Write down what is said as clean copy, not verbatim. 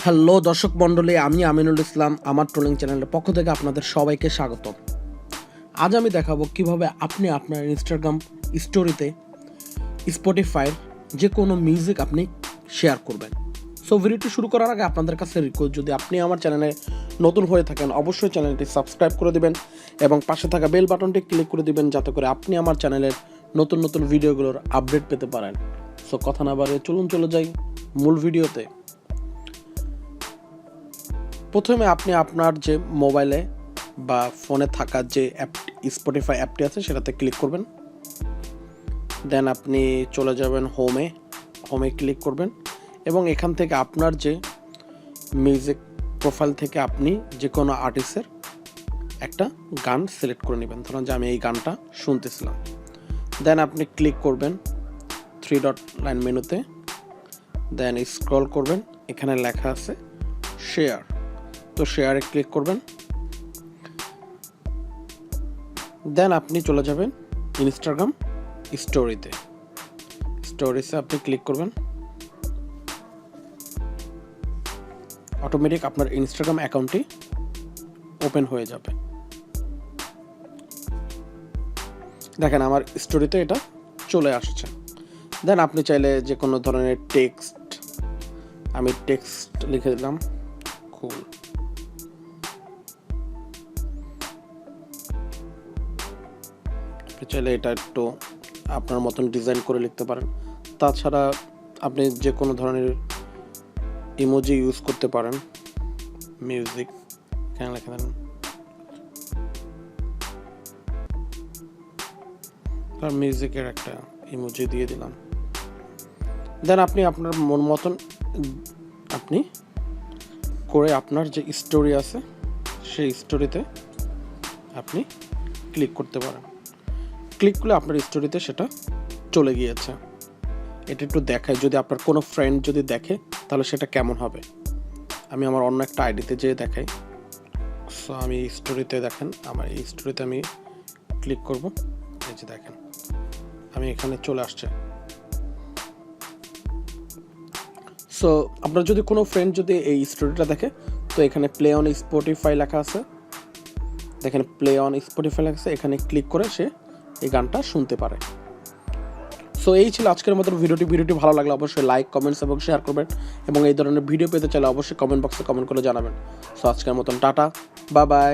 Hello দর্শক মণ্ডলী, আমি আমিনুল ইসলাম আমার ট্রোলিং চ্যানেলের পক্ষ থেকে আপনাদের সবাইকে স্বাগত। আজ আমি দেখাবো কিভাবে আপনি আপনার ইনস্টাগ্রাম স্টোরিতে স্পটিফাইয়ের যে কোনো মিউজিক আপনি শেয়ার করবেন। সো ভিডিওটি শুরু করার আগে আপনাদের কাছে রিকোয়েস্ট, যদি আপনি আমার চ্যানেলে নতুন হয়ে থাকেন অবশ্যই চ্যানেলটি সাবস্ক্রাইব করে দিবেন এবং পাশে থাকা বেল বাটনটি ক্লিক করে দিবেন, যাতে করে আপনি আমার চ্যানেলের নতুন নতুন ভিডিওগুলোর আপডেট পেতে পারেন। সো কথা না বাড়িয়ে চলুন চলে যাই মূল ভিডিওতে। প্রথমে আপনি আপনার যে মোবাইলে বা ফোনে থাকা যে অ্যাপ স্পটিফাই অ্যাপটি আছে সেটাতে ক্লিক করবেন। দেন আপনি চলে যাবেন হোমে ক্লিক করবেন এবং এখান থেকে আপনার যে মিউজিক প্রোফাইল থেকে আপনি যে কোনো আর্টিস্টের একটা গান সিলেক্ট করে নেবেন। ধরুন যে আমি এই গানটা শুনতেছিলাম। দেন আপনি ক্লিক করবেন 3 ডট লাইন মেনুতে, দেন স্ক্রল করবেন, এখানে লেখা আছে শেয়ার, তো শেয়ারে ক্লিক করবেন। দেন আপনি চলে যাবেন ইনস্টাগ্রাম স্টোরিজে আপনি ক্লিক করবেন। অটোমেটিক আপনার ইনস্টাগ্রাম অ্যাকাউন্টটি ওপেন হয়ে যাবে। দেখেন আমার স্টোরিতে এটা চলে আসছে। দেন আপনি চাইলে যে কোনো ধরনের টেক্সট, আমি টেক্সট লিখে দিলাম কুল। চাইলে এটা একটু আপনার মতন ডিজাইন করে লিখতে পারেন। তাছাড়া আপনি যে কোনো ধরনের ইমোজি ইউজ করতে পারেন। মিউজিক এখানে লিখে দেন, আর মিউজিকের একটা ইমোজি দিয়ে দিলাম। দেন আপনি আপনার মন মতন আপনি করে আপনার যে স্টোরি আছে সেই স্টোরিতে আপনি ক্লিক করতে পারেন। ক্লিক করলে আপনার স্টোরিতে সেটা চলে গিয়েছে। এটা একটু দেখায়, যদি আপনার কোনো ফ্রেন্ড যদি দেখে তাহলে সেটা কেমন হবে। আমি আমার অন্য একটা আইডিতে যেয়ে দেখাই। সো আমি স্টোরিতে দেখেন, আমার এই স্টোরিতে আমি ক্লিক করব, এই যে দেখেন আমি এখানে চলে আসছে। সো আপনার যদি কোনো ফ্রেন্ড যদি এই স্টোরিটা দেখে, তো এখানে প্লে অন স্পটিফাই লেখা আছে, দেখেন প্লে অন স্পটিফাই লেখা আছে, এখানে ক্লিক করে সে এই গানটা শুনতে পারে। সো এই ছিল আজকের মতো ভিডিওটি ভালো লাগলে অবশ্যই লাইক, কমেন্টস এবং শেয়ার করবেন এবং এই ধরনের ভিডিও পেতে চাইলে অবশ্যই কমেন্ট বক্সে কমেন্ট করে জানাবেন। সো আজকের মতন টাটা, বাই বাই।